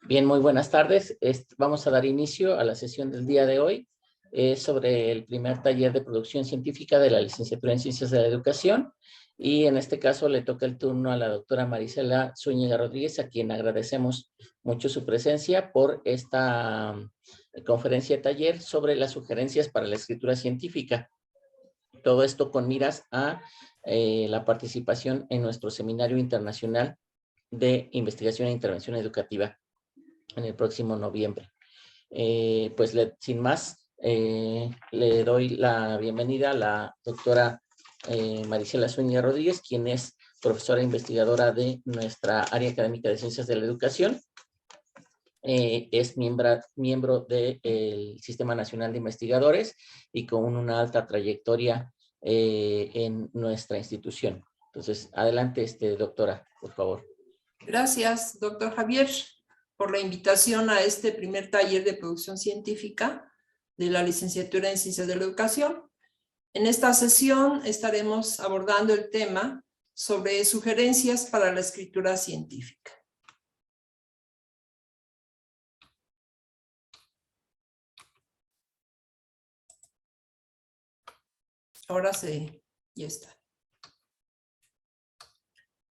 Bien, muy buenas tardes. Vamos a dar inicio a la sesión del día de hoy sobre el primer taller de producción científica de la licenciatura en Ciencias de la Educación. Y en este caso le toca el turno a la doctora Marisela Zúñiga Rodríguez, a quien agradecemos mucho su presencia por esta conferencia de taller sobre las sugerencias para la escritura científica. Todo esto con miras a la participación en nuestro Seminario Internacional de Investigación e Intervención Educativa en el próximo noviembre. Sin más, le doy la bienvenida a la doctora Marisela Zúñiga Rodríguez, quien es profesora investigadora de nuestra área académica de Ciencias de la Educación. Es miembro del Sistema Nacional de Investigadores y con una alta trayectoria en nuestra institución. Entonces, adelante, doctora, por favor. Gracias, doctor Javier, por la invitación a este primer taller de producción científica de la licenciatura en Ciencias de la Educación. En esta sesión estaremos abordando el tema sobre sugerencias para la escritura científica. Ahora sí, ya está.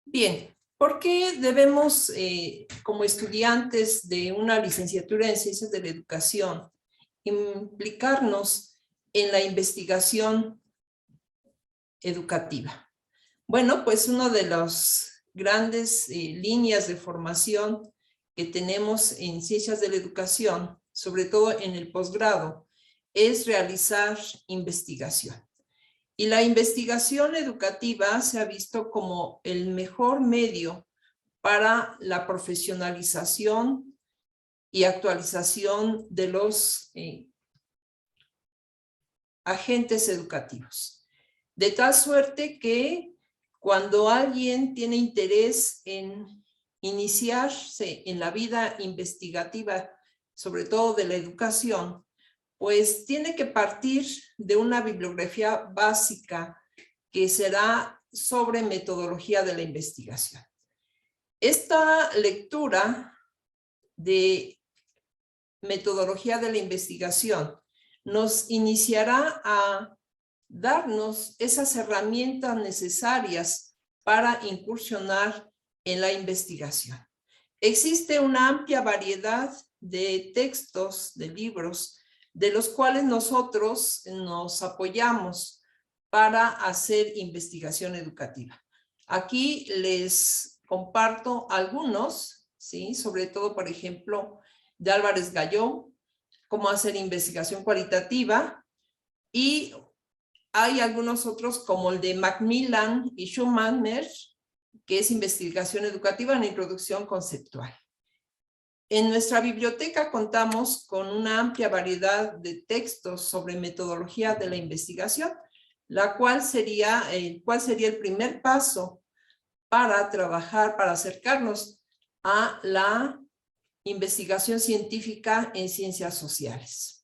Bien. ¿Por qué debemos, como estudiantes de una licenciatura en Ciencias de la Educación, implicarnos en la investigación educativa? Bueno, pues una de las grandes líneas de formación que tenemos en Ciencias de la Educación, sobre todo en el posgrado, es realizar investigación. Y la investigación educativa se ha visto como el mejor medio para la profesionalización y actualización de los agentes educativos. De tal suerte que cuando alguien tiene interés en iniciarse en la vida investigativa, sobre todo de la educación, pues tiene que partir de una bibliografía básica que será sobre metodología de la investigación. Esta lectura de metodología de la investigación nos iniciará a darnos esas herramientas necesarias para incursionar en la investigación. Existe una amplia variedad de textos, de libros, de los cuales nosotros nos apoyamos para hacer investigación educativa. Aquí les comparto algunos, ¿sí? Sobre todo, por ejemplo, de Álvarez Galló, cómo hacer investigación cualitativa, y hay algunos otros como el de Macmillan y Schumanner, que es investigación educativa en introducción conceptual. En nuestra biblioteca contamos con una amplia variedad de textos sobre metodología de la investigación, cuál sería el primer paso para trabajar, para acercarnos a la investigación científica en ciencias sociales.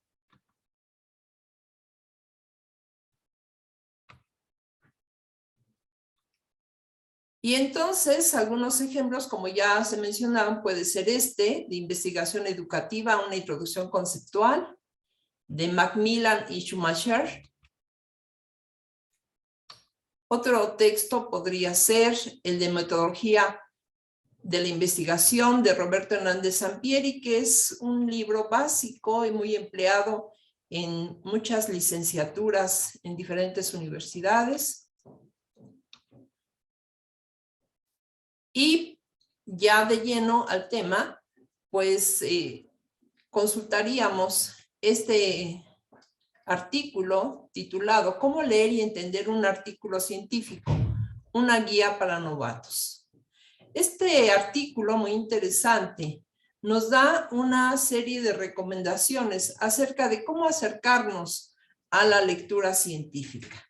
Y entonces, algunos ejemplos, como ya se mencionaron, puede ser de investigación educativa, una introducción conceptual, de Macmillan y Schumacher. Otro texto podría ser el de metodología de la investigación de Roberto Hernández Sampieri, que es un libro básico y muy empleado en muchas licenciaturas en diferentes universidades. Y ya de lleno al tema, pues consultaríamos este artículo titulado ¿Cómo leer y entender un artículo científico? Una guía para novatos. Este artículo muy interesante nos da una serie de recomendaciones acerca de cómo acercarnos a la lectura científica.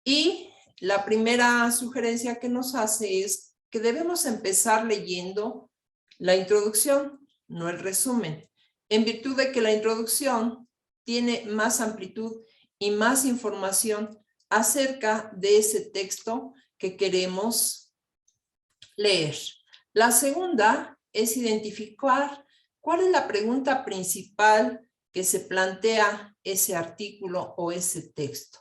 Y la primera sugerencia que nos hace es que debemos empezar leyendo la introducción, no el resumen, en virtud de que la introducción tiene más amplitud y más información acerca de ese texto que queremos leer. La segunda es identificar ¿Cuál es la pregunta principal que se plantea ese artículo o ese texto?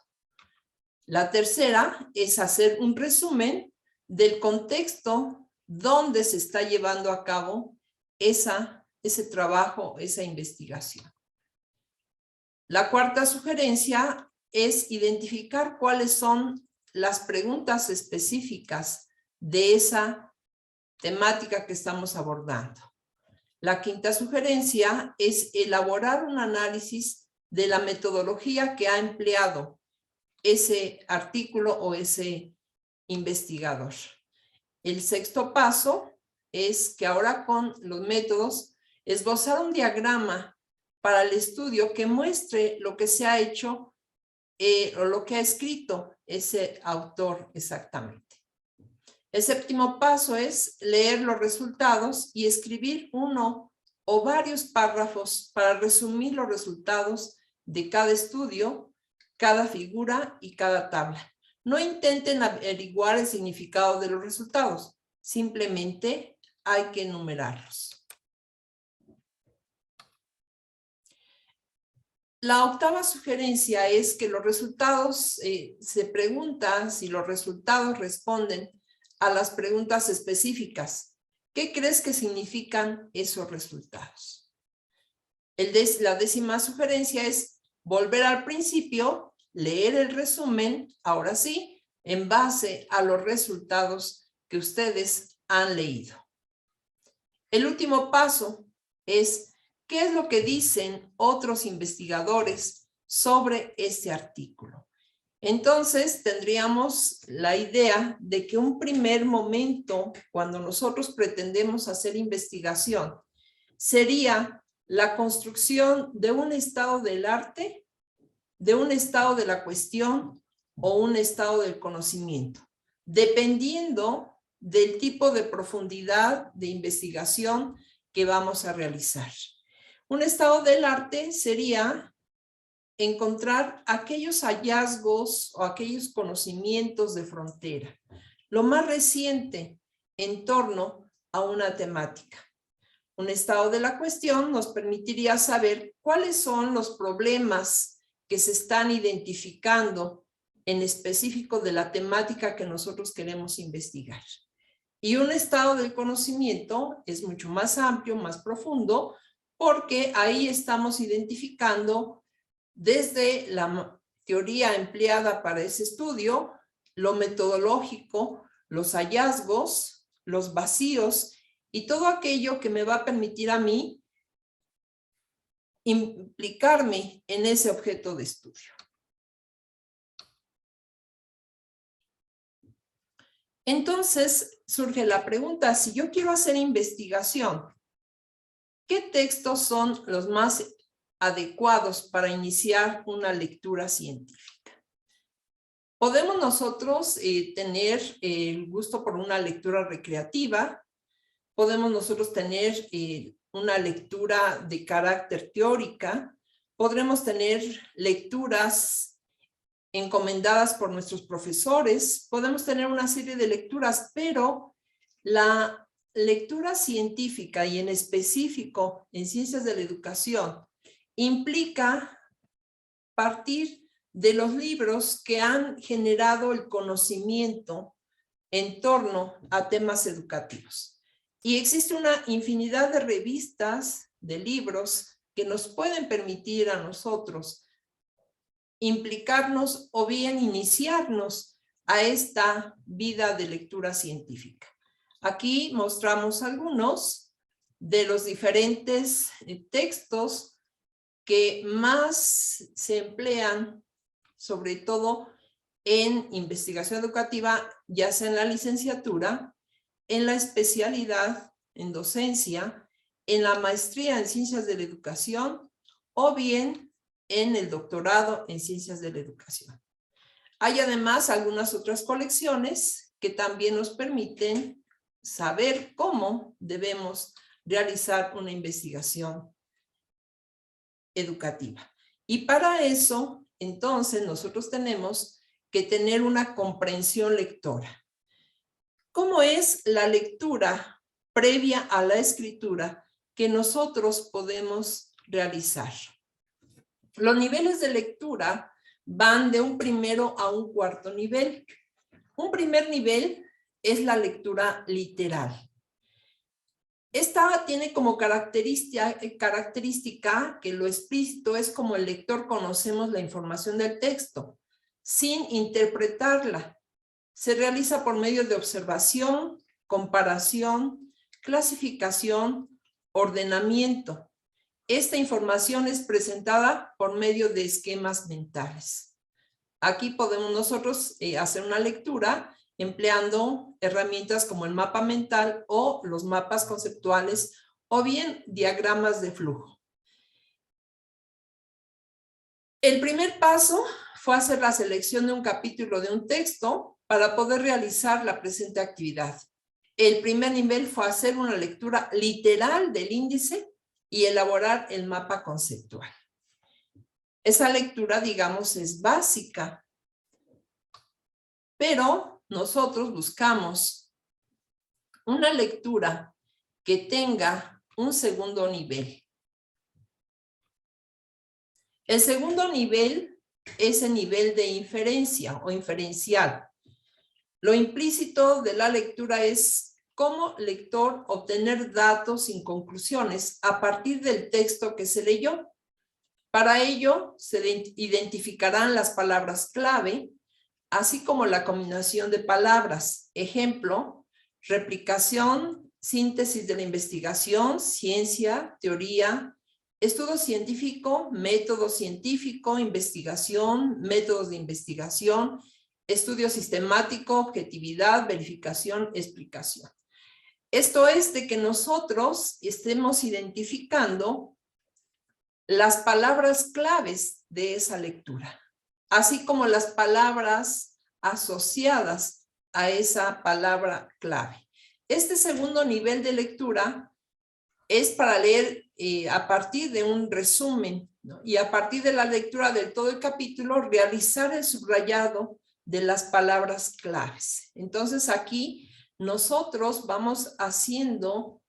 La tercera es hacer un resumen del contexto donde se está llevando a cabo ese trabajo, esa investigación. La cuarta sugerencia es identificar cuáles son las preguntas específicas de esa temática que estamos abordando. La quinta sugerencia es elaborar un análisis de la metodología que ha empleado ese artículo o ese investigador. El sexto paso es que ahora con los métodos esbozar un diagrama para el estudio que muestre lo que se ha hecho o lo que ha escrito ese autor exactamente. El séptimo paso es leer los resultados y escribir uno o varios párrafos para resumir los resultados de cada estudio, cada figura y cada tabla. No intenten averiguar el significado de los resultados, simplemente hay que enumerarlos. La octava sugerencia es que los resultados, se preguntan si los resultados responden a las preguntas específicas. ¿Qué crees que significan esos resultados? La décima sugerencia es volver al principio, leer el resumen, ahora sí, en base a los resultados que ustedes han leído. El último paso es ¿qué es lo que dicen otros investigadores sobre este artículo? Entonces, tendríamos la idea de que un primer momento, cuando nosotros pretendemos hacer investigación, sería la construcción de un estado del arte, de un estado de la cuestión o un estado del conocimiento, dependiendo del tipo de profundidad de investigación que vamos a realizar. Un estado del arte sería encontrar aquellos hallazgos o aquellos conocimientos de frontera, lo más reciente en torno a una temática. Un estado de la cuestión nos permitiría saber cuáles son los problemas que se están identificando en específico de la temática que nosotros queremos investigar. Y un estado del conocimiento es mucho más amplio, más profundo, porque ahí estamos identificando desde la teoría empleada para ese estudio, lo metodológico, los hallazgos, los vacíos y todo aquello que me va a permitir a mí implicarme en ese objeto de estudio. Entonces surge la pregunta, si yo quiero hacer investigación, ¿qué textos son los más adecuados para iniciar una lectura científica? Podemos nosotros tener el gusto por una lectura recreativa, podemos nosotros tener una lectura de carácter teórica, podremos tener lecturas encomendadas por nuestros profesores, podemos tener una serie de lecturas, pero la lectura científica y en específico en ciencias de la educación implica partir de los libros que han generado el conocimiento en torno a temas educativos. Y existe una infinidad de revistas, de libros que nos pueden permitir a nosotros implicarnos o bien iniciarnos a esta vida de lectura científica. Aquí mostramos algunos de los diferentes textos que más se emplean, sobre todo en investigación educativa, ya sea en la licenciatura, en la especialidad, en docencia, en la maestría en ciencias de la educación o bien en el doctorado en ciencias de la educación. Hay además algunas otras colecciones que también nos permiten saber cómo debemos realizar una investigación educativa. Y para eso, entonces, nosotros tenemos que tener una comprensión lectora. ¿Cómo es la lectura previa a la escritura que nosotros podemos realizar. Los niveles de lectura van de un primero a un cuarto nivel. Un primer nivel es la lectura literal. Esta tiene como característica que lo explícito es como el lector conocemos la información del texto, sin interpretarla. Se realiza por medio de observación, comparación, clasificación, ordenamiento. Esta información es presentada por medio de esquemas mentales. Aquí podemos nosotros hacer una lectura empleando herramientas como el mapa mental o los mapas conceptuales o bien diagramas de flujo. El primer paso fue hacer la selección de un capítulo de un texto para poder realizar la presente actividad. El primer nivel fue hacer una lectura literal del índice y elaborar el mapa conceptual. Esa lectura, digamos, es básica, pero nosotros buscamos una lectura que tenga un segundo nivel. El segundo nivel es el nivel de inferencia o inferencial. Lo implícito de la lectura es como lector obtener datos sin conclusiones a partir del texto que se leyó. Para ello se identificarán las palabras clave, así como la combinación de palabras. Ejemplo, replicación, síntesis de la investigación, ciencia, teoría, estudio científico, método científico, investigación, métodos de investigación, estudio sistemático, objetividad, verificación, explicación. Esto es de que nosotros estemos identificando las palabras claves de esa lectura, así como las palabras asociadas a esa palabra clave. Este segundo nivel de lectura es para leer a partir de un resumen, ¿no? Y a partir de la lectura de todo el capítulo, realizar el subrayado de las palabras claves. Entonces aquí nosotros vamos haciendo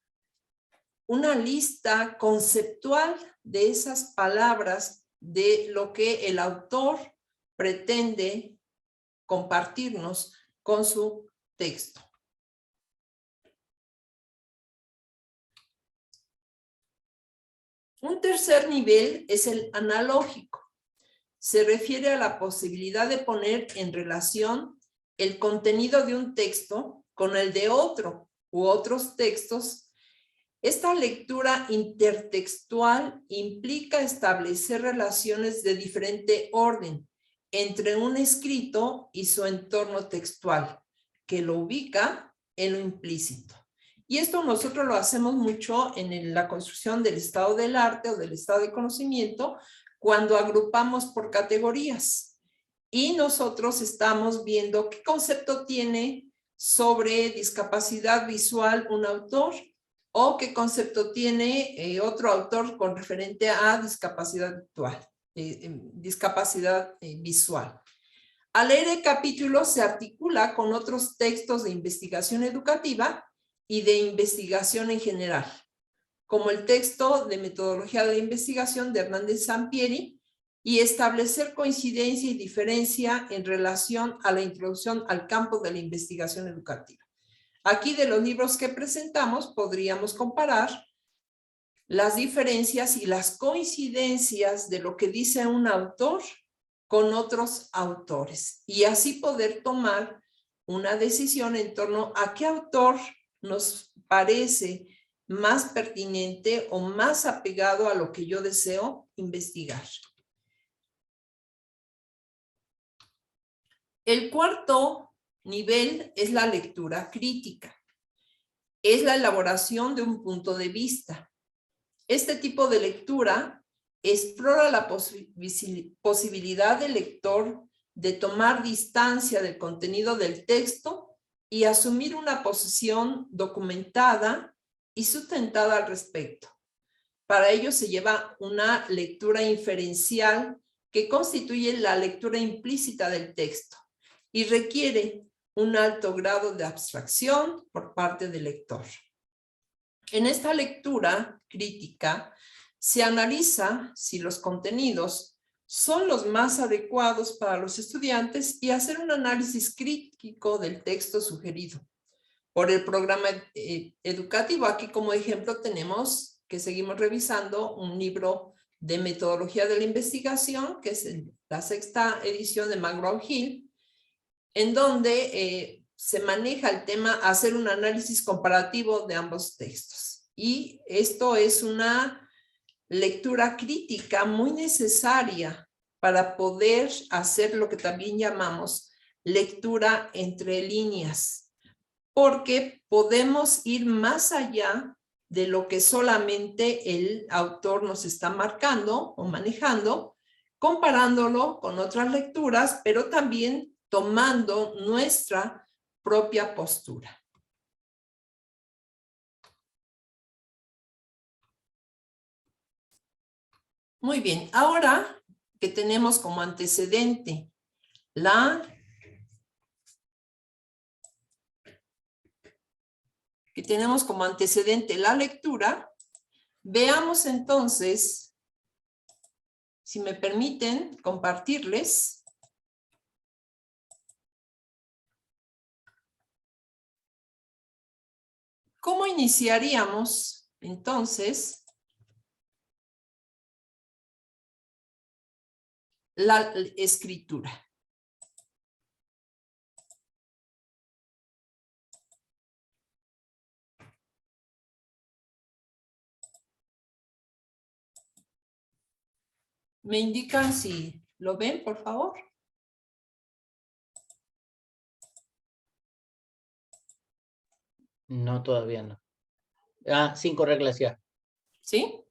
una lista conceptual de esas palabras, de lo que el autor pretende compartirnos con su texto. Un tercer nivel es el analógico. Se refiere a la posibilidad de poner en relación el contenido de un texto con el de otro u otros textos. Esta lectura intertextual implica establecer relaciones de diferente orden entre un escrito y su entorno textual, que lo ubica en lo implícito. Y esto nosotros lo hacemos mucho en la construcción del estado del arte o del estado de conocimiento, cuando agrupamos por categorías. Y nosotros estamos viendo qué concepto tiene sobre discapacidad visual un autor, o qué concepto tiene otro autor con referente a discapacidad visual. Al leer el capítulo se articula con otros textos de investigación educativa y de investigación en general, como el texto de metodología de investigación de Hernández Sampieri, y establecer coincidencia y diferencia en relación a la introducción al campo de la investigación educativa. Aquí de los libros que presentamos podríamos comparar las diferencias y las coincidencias de lo que dice un autor con otros autores y así poder tomar una decisión en torno a qué autor nos parece más pertinente o más apegado a lo que yo deseo investigar. El cuarto nivel es la lectura crítica. Es la elaboración de un punto de vista. Este tipo de lectura explora la posibilidad del lector de tomar distancia del contenido del texto y asumir una posición documentada y sustentada al respecto. Para ello se lleva una lectura inferencial que constituye la lectura implícita del texto y requiere un alto grado de abstracción por parte del lector. En esta lectura crítica se analiza si los contenidos son los más adecuados para los estudiantes y hacer un análisis crítico del texto sugerido por el programa educativo. Aquí como ejemplo tenemos que seguimos revisando un libro de metodología de la investigación, que es la 6ª edición de McGraw-Hill, en donde se maneja el tema hacer un análisis comparativo de ambos textos. Y esto es una lectura crítica muy necesaria para poder hacer lo que también llamamos lectura entre líneas, porque podemos ir más allá de lo que solamente el autor nos está marcando o manejando, comparándolo con otras lecturas, pero también tomando nuestra propia postura. Muy bien, ahora que tenemos como antecedente la lectura, veamos entonces, si me permiten compartirles, ¿cómo iniciaríamos entonces la escritura? ¿Me indican si lo ven, por favor? No, todavía no. 5 reglas ya. ¿Sí?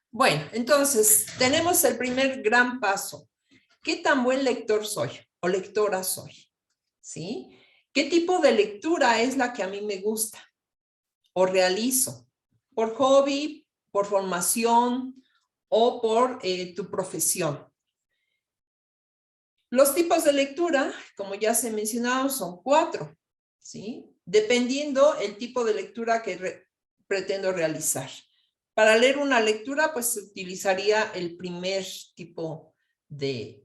Bueno, entonces tenemos el primer gran paso. ¿Qué tan buen lector soy o lectora soy? ¿Sí? ¿Qué tipo de lectura es la que a mí me gusta o realizo? ¿Por hobby, por formación o por tu profesión? Los tipos de lectura, como ya se mencionaron, son 4, ¿sí? Dependiendo el tipo de lectura que pretendo realizar. Para leer una lectura, pues se utilizaría el primer tipo de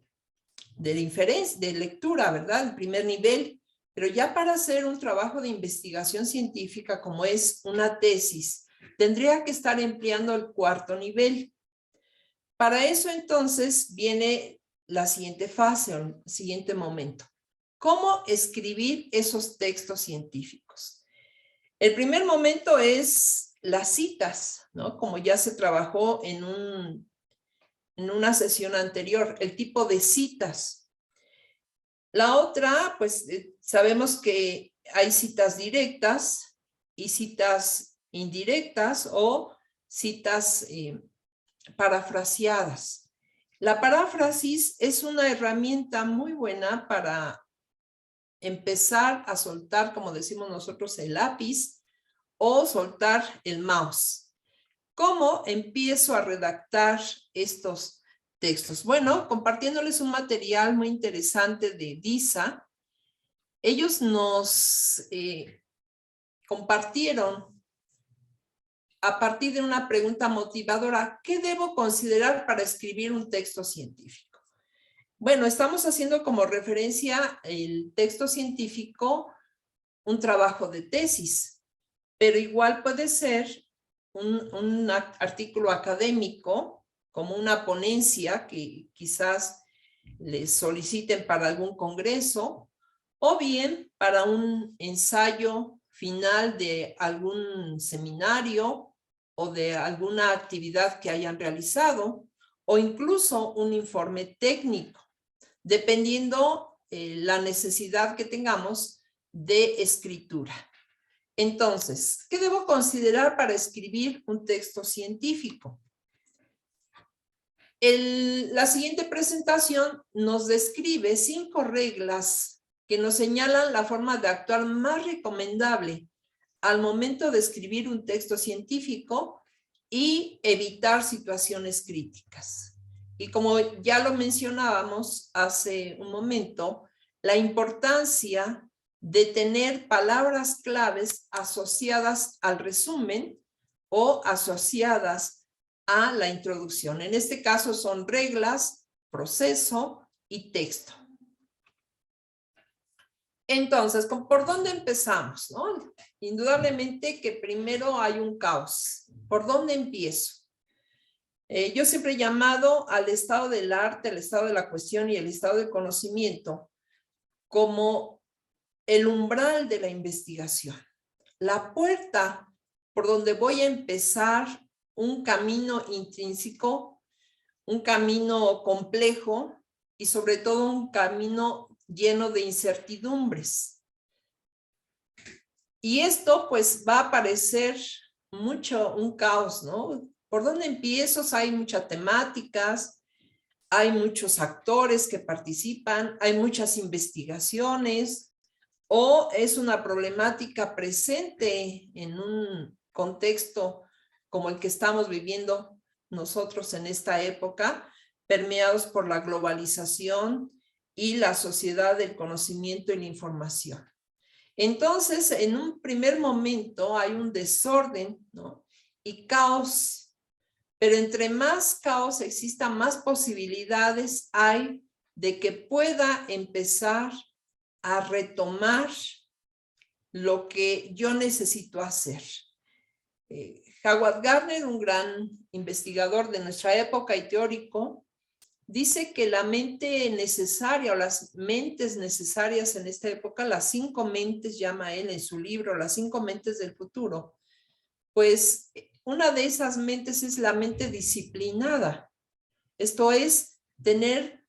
lectura, ¿verdad? El primer nivel. Pero ya para hacer un trabajo de investigación científica, como es una tesis, tendría que estar empleando el 4º nivel. Para eso entonces viene la siguiente fase, o el siguiente momento. ¿Cómo escribir esos textos científicos? El primer momento es las citas, ¿no? Como ya se trabajó en una sesión anterior, el tipo de citas. La otra, pues sabemos que hay citas directas y citas indirectas o citas parafraseadas. La paráfrasis es una herramienta muy buena para empezar a soltar, como decimos nosotros, el lápiz o soltar el mouse. ¿Cómo empiezo a redactar estos textos? Bueno, compartiéndoles un material muy interesante de DISA, ellos nos compartieron a partir de una pregunta motivadora, ¿qué debo considerar para escribir un texto científico? Bueno, estamos haciendo como referencia el texto científico, un trabajo de tesis, pero igual puede ser un artículo académico, como una ponencia que quizás les soliciten para algún congreso, o bien para un ensayo final de algún seminario o de alguna actividad que hayan realizado, o incluso un informe técnico, dependiendo la necesidad que tengamos de escritura. Entonces, ¿qué debo considerar para escribir un texto científico? La siguiente presentación nos describe 5 reglas que nos señalan la forma de actuar más recomendable al momento de escribir un texto científico y evitar situaciones críticas. Y como ya lo mencionábamos hace un momento, la importancia de tener palabras claves asociadas al resumen o asociadas a la introducción. En este caso son reglas, proceso y texto. Entonces, ¿por dónde empezamos, no? Indudablemente que primero hay un caos. ¿Por dónde empiezo? Yo siempre he llamado al estado del arte, al estado de la cuestión y el estado del conocimiento como el umbral de la investigación. La puerta por donde voy a empezar un camino intrínseco, un camino complejo y sobre todo un camino lleno de incertidumbres. Y esto pues va a parecer mucho un caos, ¿no? ¿Por dónde empiezo? Hay muchas temáticas, hay muchos actores que participan, hay muchas investigaciones, o es una problemática presente en un contexto como el que estamos viviendo nosotros en esta época, permeados por la globalización y la sociedad del conocimiento y la información. Entonces, en un primer momento hay un desorden, ¿no? Y caos, pero entre más caos exista, más posibilidades hay de que pueda empezar a retomar lo que yo necesito hacer. Howard Gardner, un gran investigador de nuestra época y teórico, dice que la mente necesaria o las mentes necesarias en esta época, las 5 mentes, llama él en su libro, las 5 mentes del futuro, pues una de esas mentes es la mente disciplinada. Esto es tener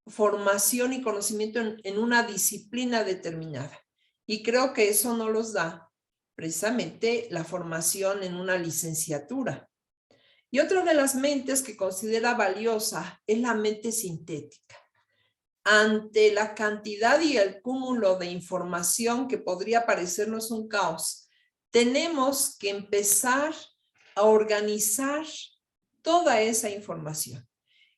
formación y conocimiento en una disciplina determinada. Y creo que eso no los da precisamente la formación en una licenciatura. Y otra de las mentes que considera valiosa es la mente sintética. Ante la cantidad y el cúmulo de información que podría parecernos un caos, tenemos que empezar a organizar toda esa información.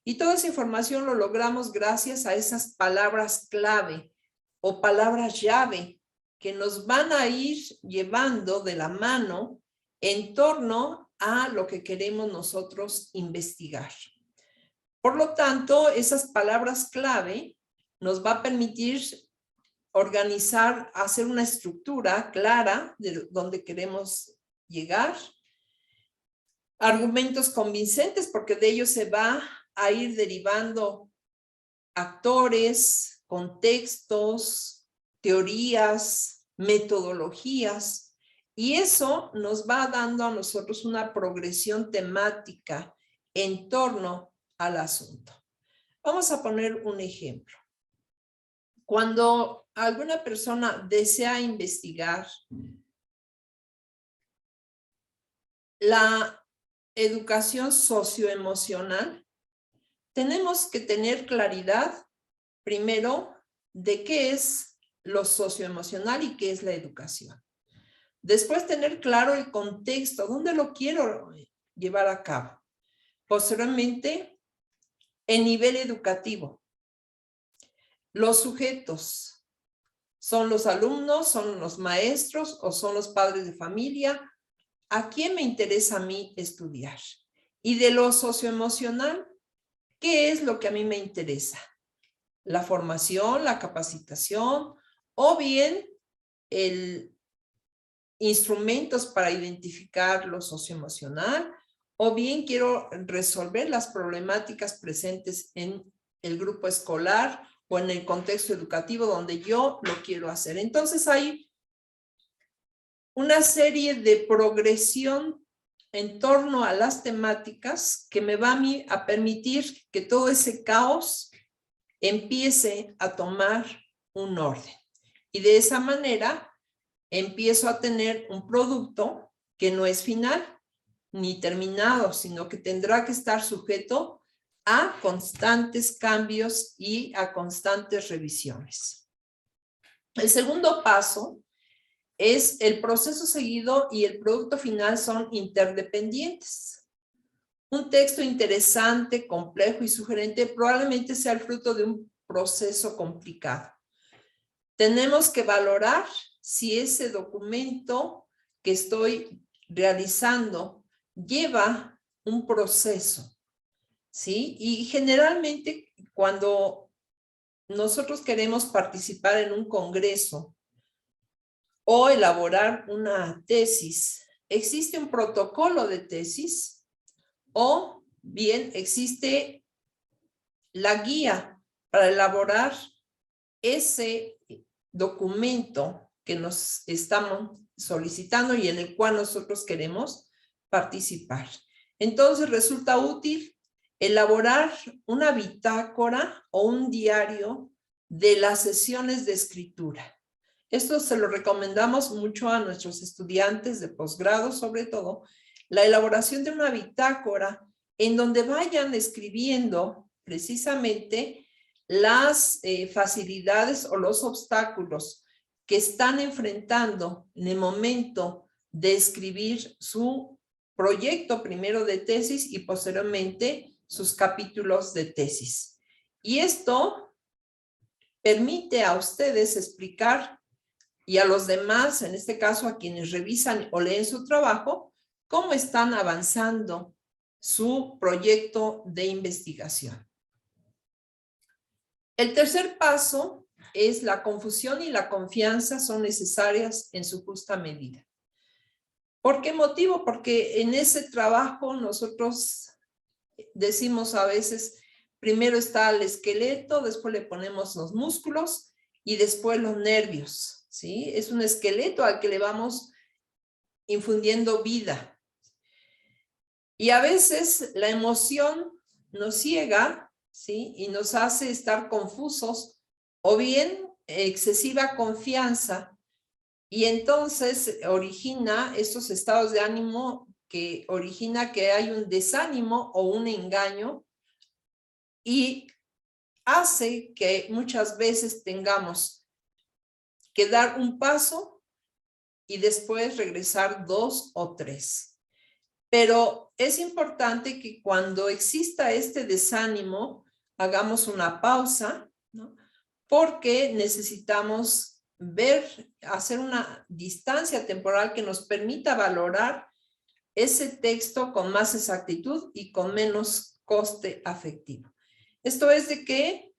Y toda esa información lo logramos gracias a esas palabras clave o palabras llave que nos van a ir llevando de la mano en torno a lo que queremos nosotros investigar. Por lo tanto, esas palabras clave nos va a permitir organizar, hacer una estructura clara de donde queremos llegar. Argumentos convincentes, porque de ellos se va a ir derivando actores, contextos, teorías, metodologías, y eso nos va dando a nosotros una progresión temática en torno al asunto. Vamos a poner un ejemplo. Cuando alguna persona desea investigar la educación socioemocional, tenemos que tener claridad, primero, de qué es lo socioemocional y qué es la educación. Después, tener claro el contexto, dónde lo quiero llevar a cabo. Posteriormente, el nivel educativo. Los sujetos, ¿son los alumnos, son los maestros o son los padres de familia? ¿A quién me interesa a mí estudiar? Y de lo socioemocional, ¿qué es lo que a mí me interesa? La formación, la capacitación, o bien instrumentos para identificar lo socioemocional, o bien quiero resolver las problemáticas presentes en el grupo escolar o en el contexto educativo donde yo lo quiero hacer. Entonces hay una serie de progresión en torno a las temáticas que me va a mí a permitir que todo ese caos empiece a tomar un orden. Y de esa manera empiezo a tener un producto que no es final ni terminado, sino que tendrá que estar sujeto a constantes cambios y a constantes revisiones. El segundo paso es el proceso seguido y el producto final son interdependientes. Un texto interesante, complejo y sugerente probablemente sea el fruto de un proceso complicado. Tenemos que valorar si ese documento que estoy realizando lleva un proceso, ¿sí? Y generalmente cuando nosotros queremos participar en un congreso o elaborar una tesis, existe un protocolo de tesis o bien existe la guía para elaborar ese documento que nos estamos solicitando y en el cual nosotros queremos participar. Entonces resulta útil elaborar una bitácora o un diario de las sesiones de escritura. Esto se lo recomendamos mucho a nuestros estudiantes de posgrado, sobre todo, la elaboración de una bitácora en donde vayan escribiendo precisamente las facilidades o los obstáculos que están enfrentando en el momento de escribir su proyecto primero de tesis y posteriormente sus capítulos de tesis. Y esto permite a ustedes explicar y a los demás, en este caso a quienes revisan o leen su trabajo, cómo están avanzando su proyecto de investigación. El tercer paso es la confusión y la confianza son necesarias en su justa medida. ¿Por qué motivo? Porque en ese trabajo nosotros decimos a veces, primero está el esqueleto, después le ponemos los músculos y después los nervios, ¿sí? Es un esqueleto al que le vamos infundiendo vida. Y a veces la emoción nos ciega, ¿sí? Y nos hace estar confusos o bien excesiva confianza y entonces origina estos estados de ánimo que origina que hay un desánimo o un engaño y hace que muchas veces tengamos que dar un paso y después regresar 2 o 3. Pero es importante que cuando exista este desánimo, hagamos una pausa, ¿no? Porque necesitamos hacer una distancia temporal que nos permita valorar ese texto con más exactitud y con menos coste afectivo. Esto es de que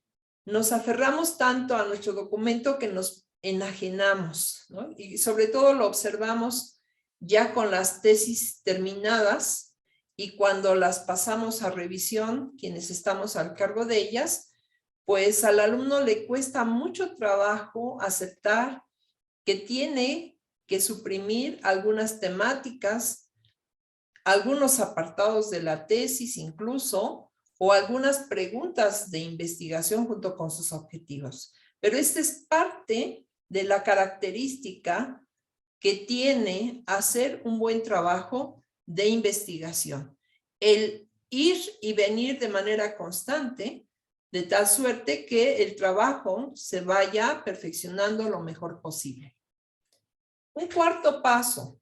nos aferramos tanto a nuestro documento que nos enajenamos, ¿no? Y sobre todo lo observamos ya con las tesis terminadas y cuando las pasamos a revisión, quienes estamos al cargo de ellas, pues al alumno le cuesta mucho trabajo aceptar que tiene que suprimir algunas temáticas, algunos apartados de la tesis incluso, o algunas preguntas de investigación junto con sus objetivos. Pero esta es parte de la característica que tiene hacer un buen trabajo de investigación. El ir y venir de manera constante, de tal suerte que el trabajo se vaya perfeccionando lo mejor posible. Un cuarto paso.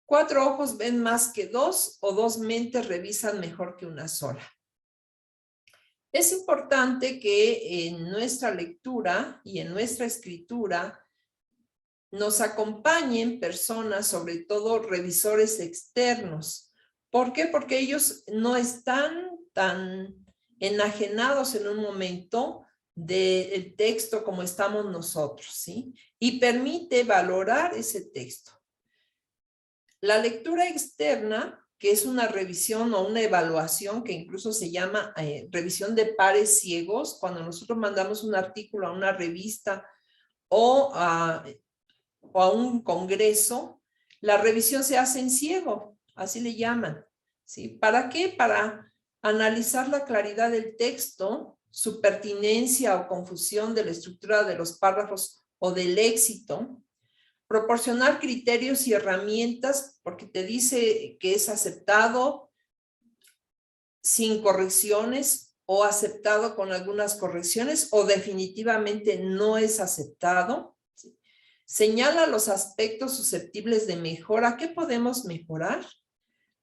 4 ojos ven más que 2 o 2 mentes revisan mejor que una sola. Es importante que en nuestra lectura y en nuestra escritura nos acompañen personas, sobre todo revisores externos. ¿Por qué? Porque ellos no están tan enajenados en un momento del texto como estamos nosotros, ¿sí? Y permite valorar ese texto. La lectura externa, que es una revisión o una evaluación que incluso se llama revisión de pares ciegos, cuando nosotros mandamos un artículo a una revista o a un congreso, la revisión se hace en ciego, así le llaman, ¿sí? ¿Para qué? Para analizar la claridad del texto, su pertinencia o confusión de la estructura de los párrafos o del léxico, proporcionar criterios y herramientas porque te dice que es aceptado sin correcciones o aceptado con algunas correcciones o definitivamente no es aceptado. ¿Sí? Señala los aspectos susceptibles de mejora. ¿Qué podemos mejorar?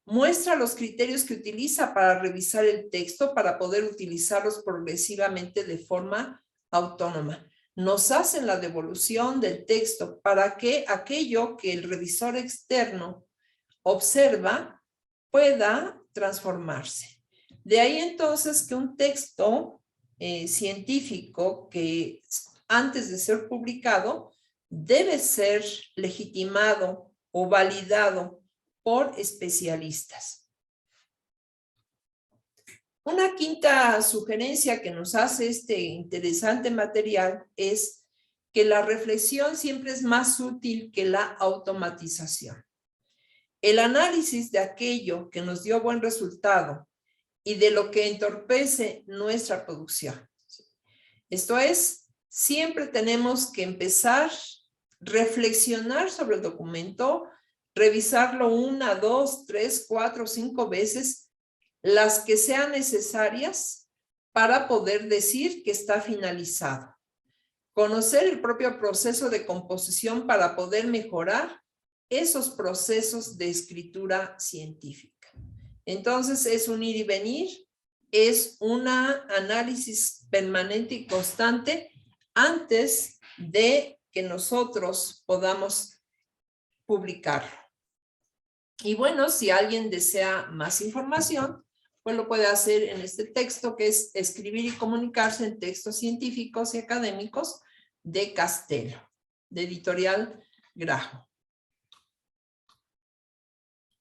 Muestra los criterios que utiliza para revisar el texto para poder utilizarlos progresivamente de forma autónoma. Nos hacen la devolución del texto para que aquello que el revisor externo observa pueda transformarse. De ahí entonces que un texto científico que antes de ser publicado debe ser legitimado o validado por especialistas. Una quinta sugerencia que nos hace este interesante material es que la reflexión siempre es más útil que la automatización. El análisis de aquello que nos dio buen resultado y de lo que entorpece nuestra producción. Esto es, siempre tenemos que empezar, reflexionar sobre el documento, revisarlo 1, 2, 3, 4, 5 veces, las que sean necesarias para poder decir que está finalizado. Conocer el propio proceso de composición para poder mejorar esos procesos de escritura científica. Entonces es un ir y venir, es un análisis permanente y constante antes de que nosotros podamos publicarlo. Y bueno, si alguien desea más información, pues lo puede hacer en este texto que es Escribir y comunicarse en textos científicos y académicos de Castelo, de Editorial Grajo.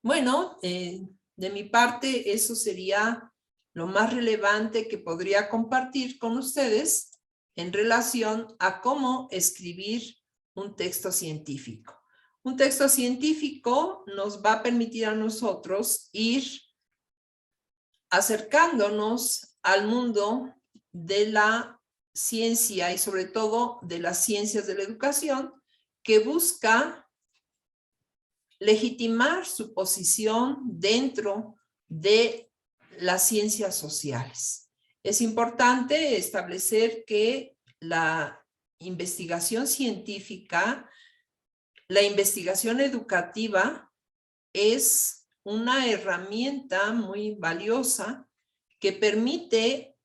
Bueno, de mi parte eso sería lo más relevante que podría compartir con ustedes en relación a cómo escribir un texto científico. Un texto científico nos va a permitir a nosotros ir acercándonos al mundo de la ciencia y sobre todo de las ciencias de la educación, que busca legitimar su posición dentro de las ciencias sociales. Es importante establecer que la investigación científica, la investigación educativa es una herramienta muy valiosa que permite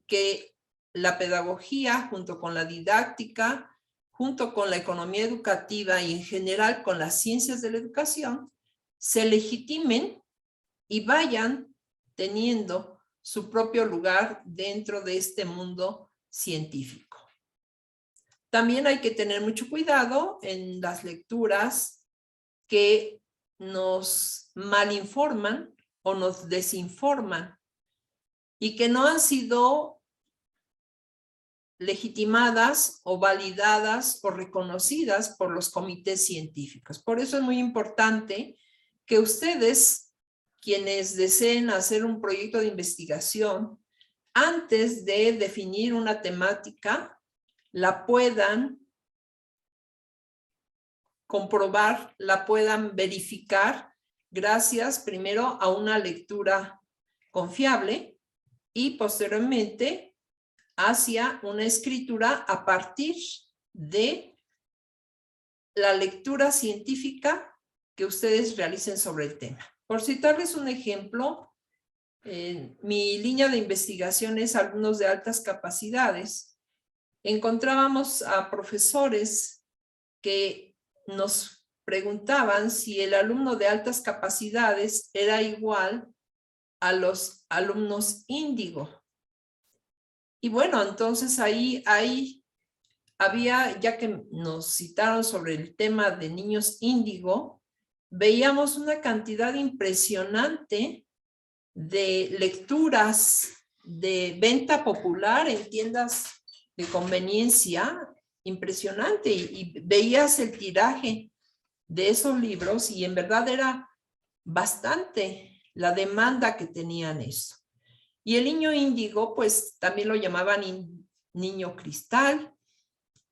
que la pedagogía junto con la didáctica, junto con la economía educativa y en general con las ciencias de la educación, se legitimen y vayan teniendo su propio lugar dentro de este mundo científico. También hay que tener mucho cuidado en las lecturas que nos malinforman o nos desinforman y que no han sido legitimadas o validadas o reconocidas por los comités científicos. Por eso es muy importante que ustedes, quienes deseen hacer un proyecto de investigación, antes de definir una temática, la puedan comprobar, la puedan verificar gracias primero a una lectura confiable y posteriormente hacia una escritura a partir de la lectura científica que ustedes realicen sobre el tema. Por citarles un ejemplo, mi línea de investigación es alumnos de altas capacidades. Encontrábamos a profesores que nos preguntaban si el alumno de altas capacidades era igual a los alumnos índigo. Y bueno, entonces ahí había, ya que nos citaron sobre el tema de niños índigo, veíamos una cantidad impresionante de lecturas de venta popular en tiendas de conveniencia, impresionante, y veías el tiraje de esos libros y en verdad era bastante la demanda que tenían eso. Y el niño índigo, pues también lo llamaban niño cristal,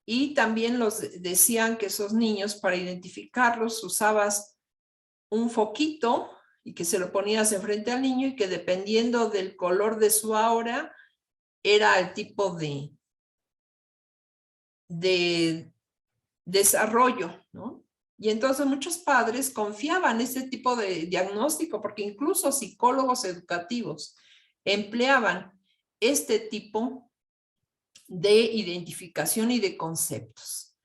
y también los decían que esos niños, para identificarlos, usabas un foquito y que se lo ponías enfrente al niño y que dependiendo del color de su aura, era el tipo de desarrollo, ¿no? Y entonces muchos padres confiaban en ese tipo de diagnóstico, porque incluso psicólogos educativos empleaban este tipo de identificación y de conceptos.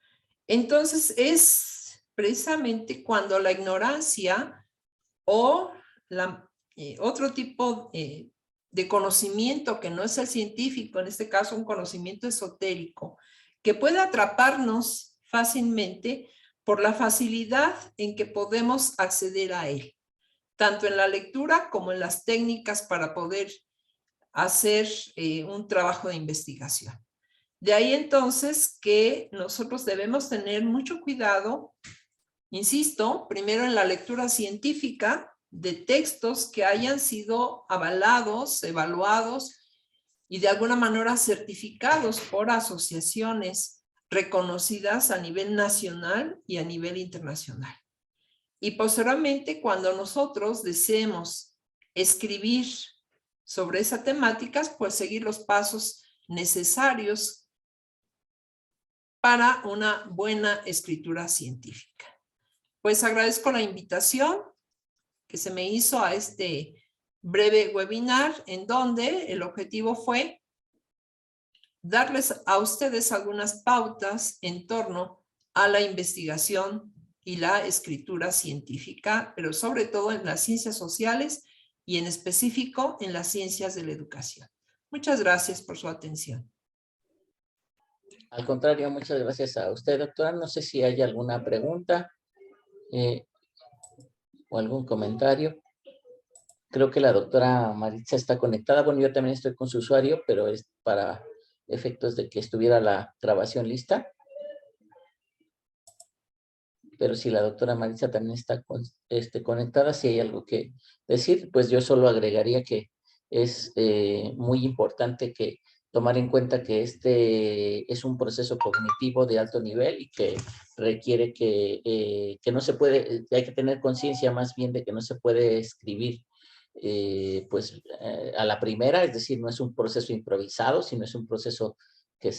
Entonces es precisamente cuando la ignorancia o otro tipo de conocimiento que no es el científico, en este caso un conocimiento esotérico, que puede atraparnos fácilmente por la facilidad en que podemos acceder a él, tanto en la lectura como en las técnicas para poder hacer un trabajo de investigación. De ahí entonces que nosotros debemos tener mucho cuidado, insisto, primero en la lectura científica de textos que hayan sido avalados, evaluados y de alguna manera certificados por asociaciones reconocidas a nivel nacional y a nivel internacional. Y posteriormente, cuando nosotros deseemos escribir sobre esas temáticas, pues seguir los pasos necesarios para una buena escritura científica. Pues agradezco la invitación que se me hizo a este breve webinar, en donde el objetivo fue darles a ustedes algunas pautas en torno a la investigación y la escritura científica, pero sobre todo en las ciencias sociales y en específico en las ciencias de la educación. Muchas gracias por su atención. Al contrario, muchas gracias a usted, doctora. No sé si hay alguna pregunta o algún comentario. Creo que la doctora Maritza está conectada. Bueno, yo también estoy con su usuario, pero es para efectos de que estuviera la grabación lista. Pero si la doctora Maritza también está conectada, si hay algo que decir, pues yo solo agregaría que es muy importante que tomar en cuenta que este es un proceso cognitivo de alto nivel y que requiere que no se puede, hay que tener conciencia más bien de que no se puede escribir a la primera, es decir, no es un proceso improvisado, sino es un proceso que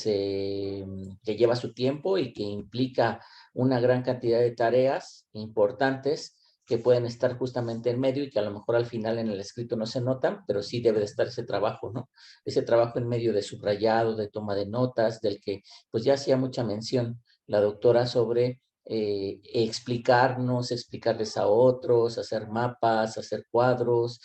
lleva su tiempo y que implica una gran cantidad de tareas importantes que pueden estar justamente en medio y que a lo mejor al final en el escrito no se notan, pero sí debe de estar ese trabajo, ¿no? Ese trabajo en medio de subrayado, de toma de notas, del que pues ya hacía mucha mención la doctora sobre explicarles a otros, hacer mapas, hacer cuadros,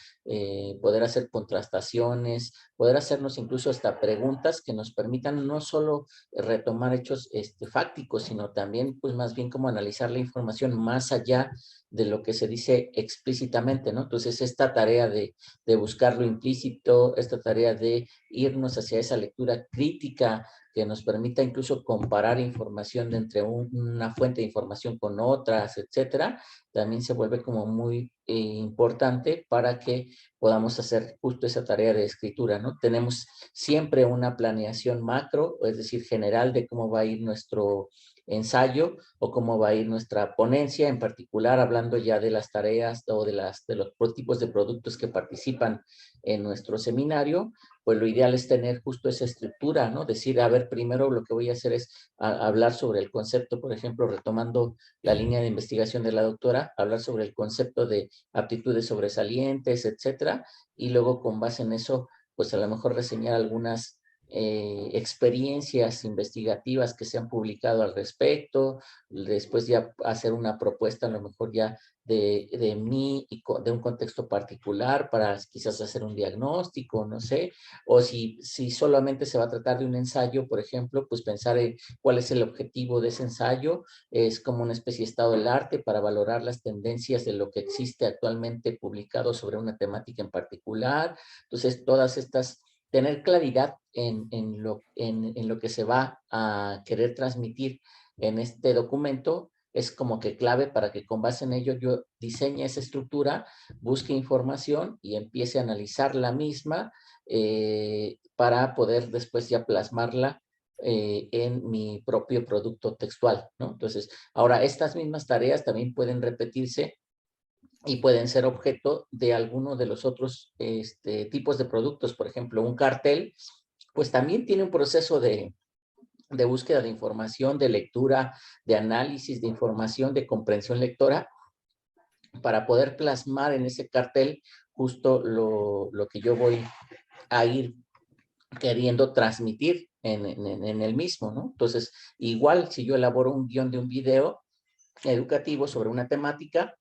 poder hacer contrastaciones, poder hacernos incluso hasta preguntas que nos permitan no solo retomar hechos fácticos, sino también pues más bien como analizar la información más allá de lo que se dice explícitamente, ¿no? Entonces esta tarea de buscar lo implícito, esta tarea de irnos hacia esa lectura crítica que nos permita incluso comparar información de entre una fuente de información con otras, etcétera, también se vuelve como muy importante para que podamos hacer justo esa tarea de escritura, ¿no? Tenemos siempre una planeación macro, es decir, general de cómo va a ir nuestro ensayo o cómo va a ir nuestra ponencia, en particular hablando ya de las tareas o de los tipos de productos que participan en nuestro seminario, pues lo ideal es tener justo esa estructura, ¿no? Decir, a ver, primero lo que voy a hacer es hablar sobre el concepto, por ejemplo, retomando la línea de investigación de la doctora, hablar sobre el concepto de aptitudes sobresalientes, etcétera, y luego con base en eso, pues a lo mejor reseñar algunas experiencias investigativas que se han publicado al respecto, después ya hacer una propuesta a lo mejor ya de mí y de un contexto particular para quizás hacer un diagnóstico, no sé, o si solamente se va a tratar de un ensayo, por ejemplo, pues pensar en cuál es el objetivo de ese ensayo, es como una especie de estado del arte para valorar las tendencias de lo que existe actualmente publicado sobre una temática en particular. Entonces, todas estas tener claridad en lo que se va a querer transmitir en este documento es como que clave para que con base en ello yo diseñe esa estructura, busque información y empiece a analizar la misma para poder después ya plasmarla en mi propio producto textual, ¿no? Entonces, ahora estas mismas tareas también pueden repetirse y pueden ser objeto de alguno de los otros tipos de productos. Por ejemplo, un cartel, pues también tiene un proceso de búsqueda de información, de lectura, de análisis, de información, de comprensión lectora, para poder plasmar en ese cartel justo lo que yo voy a ir queriendo transmitir en el mismo, ¿no? Entonces, igual si yo elaboro un guión de un video educativo sobre una temática,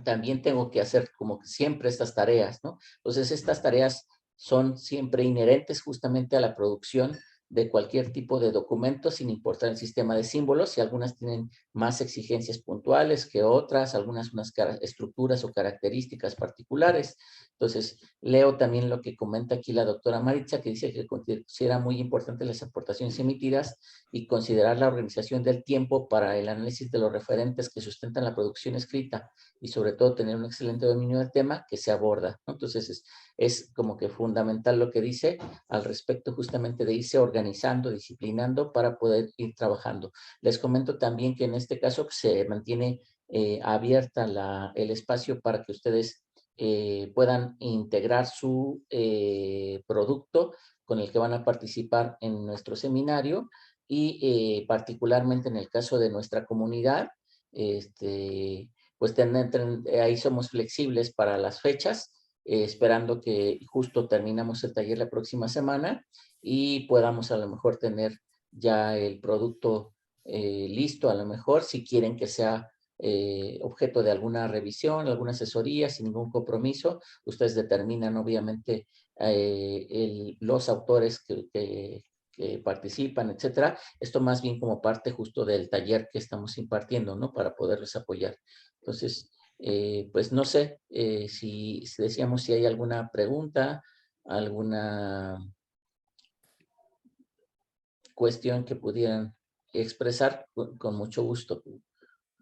también tengo que hacer como que siempre estas tareas, ¿no? Entonces, estas tareas son siempre inherentes justamente a la producción de cualquier tipo de documento, sin importar el sistema de símbolos, y algunas tienen más exigencias puntuales que otras, algunas unas estructuras o características particulares. Entonces, leo también lo que comenta aquí la doctora Maritza, que dice que considera muy importante las aportaciones emitidas y considerar la organización del tiempo para el análisis de los referentes que sustentan la producción escrita y sobre todo tener un excelente dominio del tema que se aborda, ¿no? Entonces, es como que fundamental lo que dice al respecto justamente de irse organizando, disciplinando para poder ir trabajando. Les comento también que en este caso se mantiene abierta el espacio para que ustedes puedan integrar su producto con el que van a participar en nuestro seminario y particularmente en el caso de nuestra comunidad, pues ahí somos flexibles para las fechas, esperando que justo terminamos el taller la próxima semana y podamos a lo mejor tener ya el producto listo, a lo mejor si quieren que sea objeto de alguna revisión, alguna asesoría, sin ningún compromiso. Ustedes determinan obviamente los autores que participan, etcétera. Esto más bien como parte justo del taller que estamos impartiendo, ¿no? Para poderles apoyar. Entonces, pues no sé si decíamos si hay alguna pregunta, alguna cuestión que pudieran expresar, con mucho gusto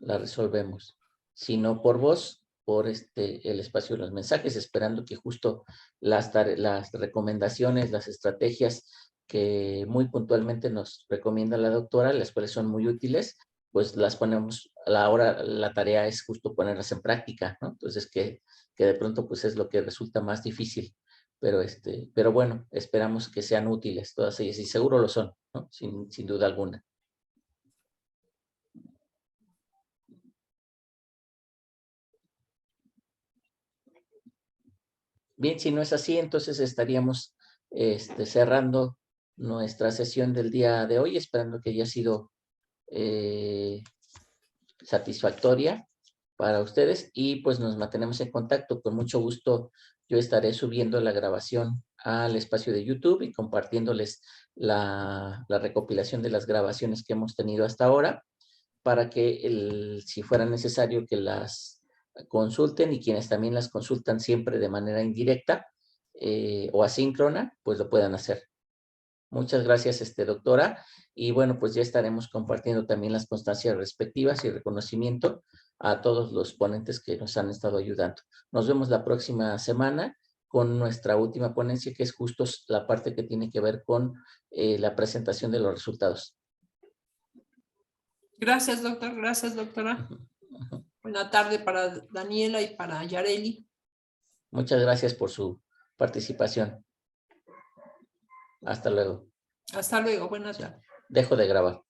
la resolvemos. Si no por voz, por el espacio de los mensajes, esperando que justo las recomendaciones, las estrategias que muy puntualmente nos recomienda la doctora, las cuales son muy útiles, pues las ponemos, la tarea es justo ponerlas en práctica, ¿no? Entonces que de pronto pues es lo que resulta más difícil, pero bueno, esperamos que sean útiles todas ellas y seguro lo son, ¿no? Sin duda alguna. Bien, si no es así, entonces estaríamos cerrando nuestra sesión del día de hoy, esperando que haya sido satisfactoria para ustedes y pues nos mantenemos en contacto. Con mucho gusto yo estaré subiendo la grabación al espacio de YouTube y compartiéndoles la recopilación de las grabaciones que hemos tenido hasta ahora para que si fuera necesario que las consulten y quienes también las consultan siempre de manera indirecta o asíncrona, pues lo puedan hacer. Muchas gracias, doctora. Y bueno, pues ya estaremos compartiendo también las constancias respectivas y reconocimiento a todos los ponentes que nos han estado ayudando. Nos vemos la próxima semana con nuestra última ponencia, que es justo la parte que tiene que ver con la presentación de los resultados. Gracias, doctor. Gracias, doctora. Buena tarde para Daniela y para Yareli. Muchas gracias por su participación. Hasta luego. Hasta luego. Buenas tardes. Dejo de grabar.